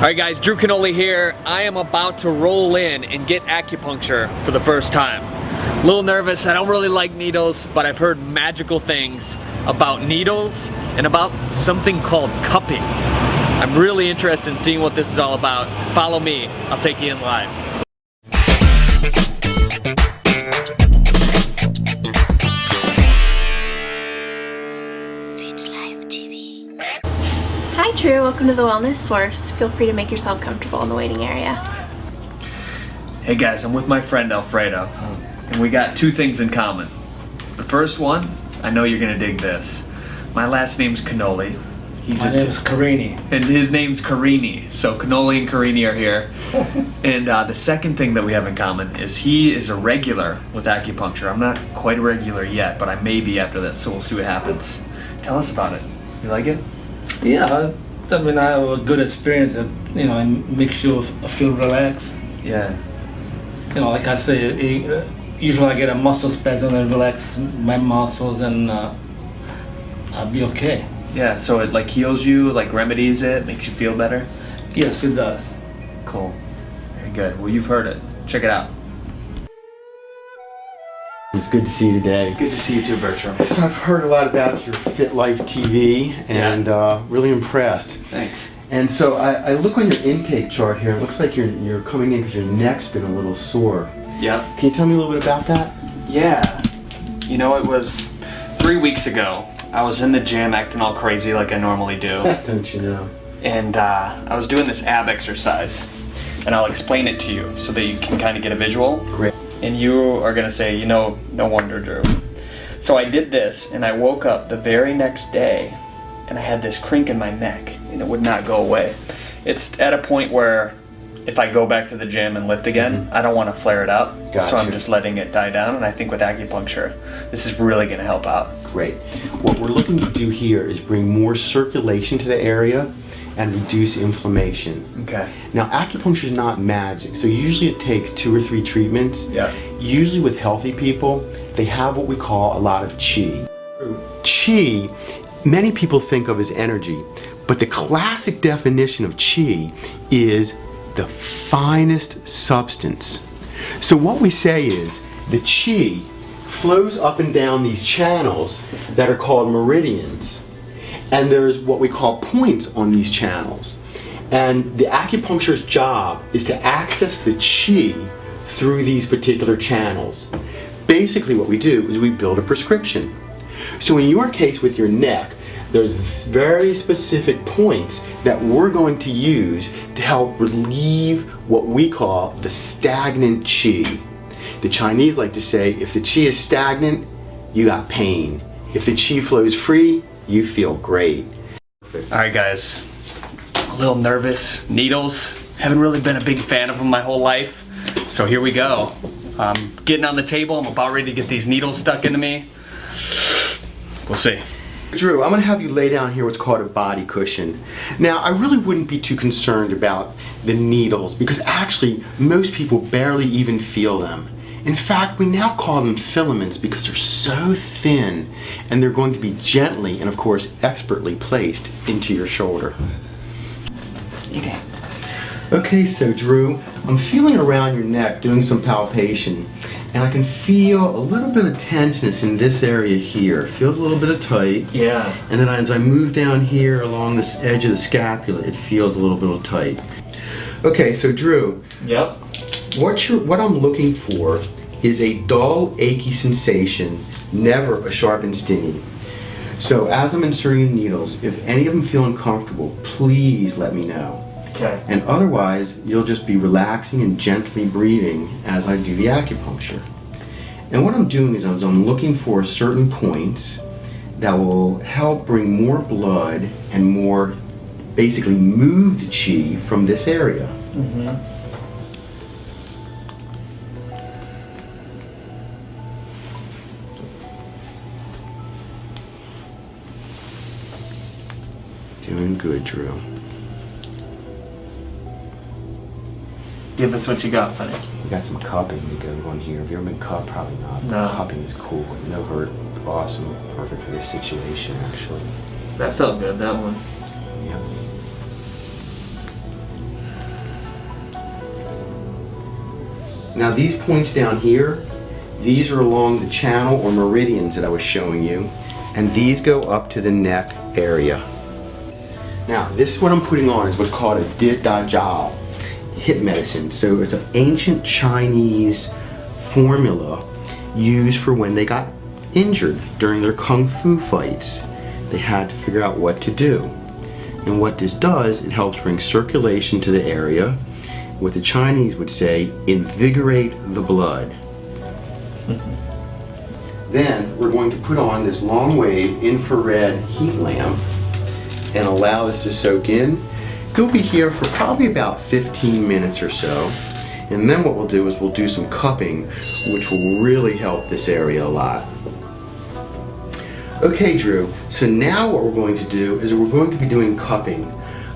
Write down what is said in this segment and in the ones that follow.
Alright guys, Drew Canole here. I am about to roll in and get acupuncture for the first time. A little nervous, I don't really like needles, but I've heard magical things about needles and about something called cupping. I'm really interested in seeing what this is all about. Follow me, I'll take you in live. Fitlifetv. Hi Drew, welcome to the Wellness Source. Feel free to make yourself comfortable in the waiting area. Hey guys, I'm with my friend Alfredo, and we got two things in common. The first one, I know you're gonna dig this. My last name's Canole. My name is Carini. And his name's Carini. So Canole and Carini are here. And the second thing that we have in common is he is a regular with acupuncture. I'm not quite a regular yet, but I may be after this, so we'll see what happens. Tell us about it. You like it? Yeah, I mean, I have a good experience. It makes you feel relaxed. Yeah. You know, like I say, usually I get a muscle spasm and relax my muscles, and I'll be okay. Yeah, so it like heals you, like remedies it, makes you feel better? Yes, it does. Cool. Very good. Well, you've heard it. Check it out. It's good to see you today. Good to see you too, Bertram. So I've heard a lot about your Fitlifetv and really impressed. Thanks. And so I look on your intake chart here. It looks like you're coming in because your neck's been a little sore. Yep. Can you tell me a little bit about that? Yeah. You know, it was 3 weeks ago. I was in the gym acting all crazy like I normally do. Don't you know? And I was doing this ab exercise. And I'll explain it to you so that you can kind of get a visual. Great. And you are gonna say, you know, no wonder, Drew. So I did this, and I woke up the very next day, and I had this crink in my neck, and it would not go away. It's at a point where if I go back to the gym and lift again, I don't want to flare it up. Gotcha. So I'm just letting it die down, and I think with acupuncture, this is really gonna help out. Great. What we're looking to do here is bring more circulation to the area and reduce inflammation. Okay. Now, acupuncture is not magic, so usually it takes 2 or 3 treatments. Yeah. Usually with healthy people, they have what we call a lot of qi. Qi, many people think of as energy, but the classic definition of qi is the finest substance. So what we say is the qi flows up and down these channels that are called meridians. And there's what we call points on these channels. And the acupuncturist's job is to access the qi through these particular channels. Basically what we do is we build a prescription. So in your case with your neck, there's very specific points that we're going to use to help relieve what we call the stagnant qi. The Chinese like to say, if the qi is stagnant, you got pain. If the qi flows free, you feel great. Alright guys, a little nervous. Needles, haven't really been a big fan of them my whole life. So here we go. I'm getting on the table, I'm about ready to get these needles stuck into me. We'll see. Drew, I'm going to have you lay down here what's called a body cushion. Now, I really wouldn't be too concerned about the needles because actually most people barely even feel them. In fact, we now call them filaments because they're so thin and they're going to be gently and of course expertly placed into your shoulder. Okay. Okay, so Drew, I'm feeling around your neck doing some palpation and I can feel a little bit of tenseness in this area here. It feels a little bit of tight. Yeah. And then as I move down here along this edge of the scapula, it feels a little bit of tight. Okay, so Drew. Yep. What I'm looking for is a dull, achy sensation, never a sharp and stinging. So as I'm inserting needles, if any of them feel uncomfortable, please let me know. Okay. And otherwise, you'll just be relaxing and gently breathing as I do the acupuncture. And what I'm doing is I'm looking for certain points that will help bring more blood and more, basically move the qi from this area. Mm-hmm. Doing good, Drew. Give us what you got, buddy. We got some cupping to go on here. Have you ever been cupped? Probably not. No. Cupping is cool. No hurt. Awesome. Perfect for this situation, actually. That felt good, that one. Yep. Now these points down here, these are along the channel or meridians that I was showing you, and these go up to the neck area. Now this, what I'm putting on, is what's called a dajal, hip medicine. So it's an ancient Chinese formula used for when they got injured during their kung fu fights. They had to figure out what to do. And what this does, it helps bring circulation to the area. What the Chinese would say, invigorate the blood. Then we're going to put on this long wave infrared heat lamp and allow this to soak in. It'll be here for probably about 15 minutes or so. And then what we'll do is we'll do some cupping, which will really help this area a lot. Okay, Drew, so now what we're going to do is we're going to be doing cupping.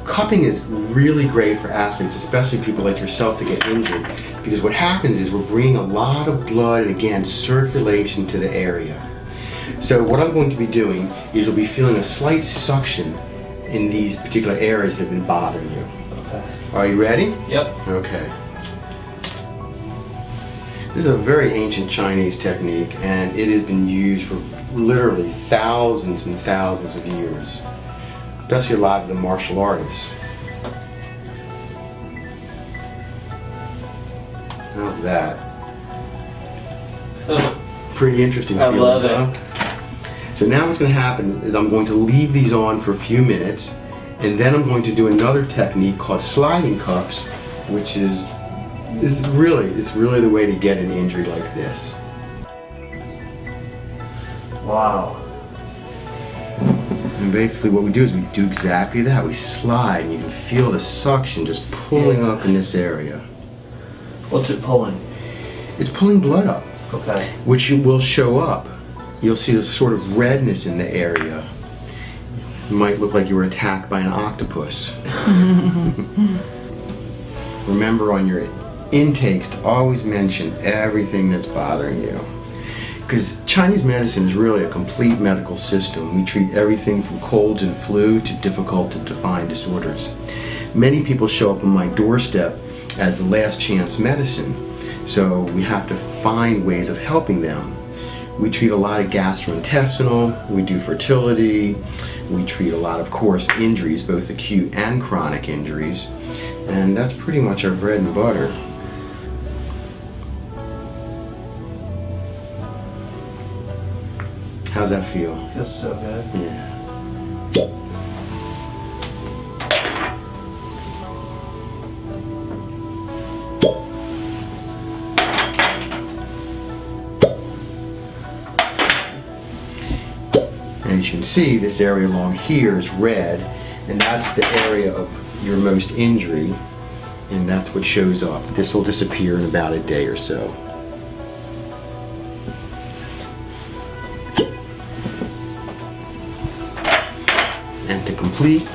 Cupping is really great for athletes, especially people like yourself that get injured, because what happens is we're bringing a lot of blood and, again, circulation to the area. So what I'm going to be doing is you'll be feeling a slight suction in these particular areas that have been bothering you. Okay. Are you ready? Yep. Okay. This is a very ancient Chinese technique, and it has been used for literally thousands and thousands of years, especially a lot of the martial artists. How's that? Pretty interesting. I love it. it. So now what's going to happen is I'm going to leave these on for a few minutes, and then I'm going to do another technique called sliding cups, which is really the way to get an injury like this. Wow. And basically what we do is we do exactly that. We slide, and you can feel the suction just pulling up in this area. What's it pulling? It's pulling blood up, Okay. which will show up. You'll see this sort of redness in the area. It might look like you were attacked by an octopus. Remember on your intakes to always mention everything that's bothering you. Because Chinese medicine is really a complete medical system. We treat everything from colds and flu to difficult to define disorders. Many people show up on my doorstep as the last chance medicine, so we have to find ways of helping them. We treat a lot of gastrointestinal, we do fertility, we treat a lot of course injuries, both acute and chronic injuries, and that's pretty much our bread and butter. How's that feel? Feels so good. Yeah. And as you can see, this area along here is red, and that's the area of your most injury, and that's what shows up. This will disappear in about a day or so. And to complete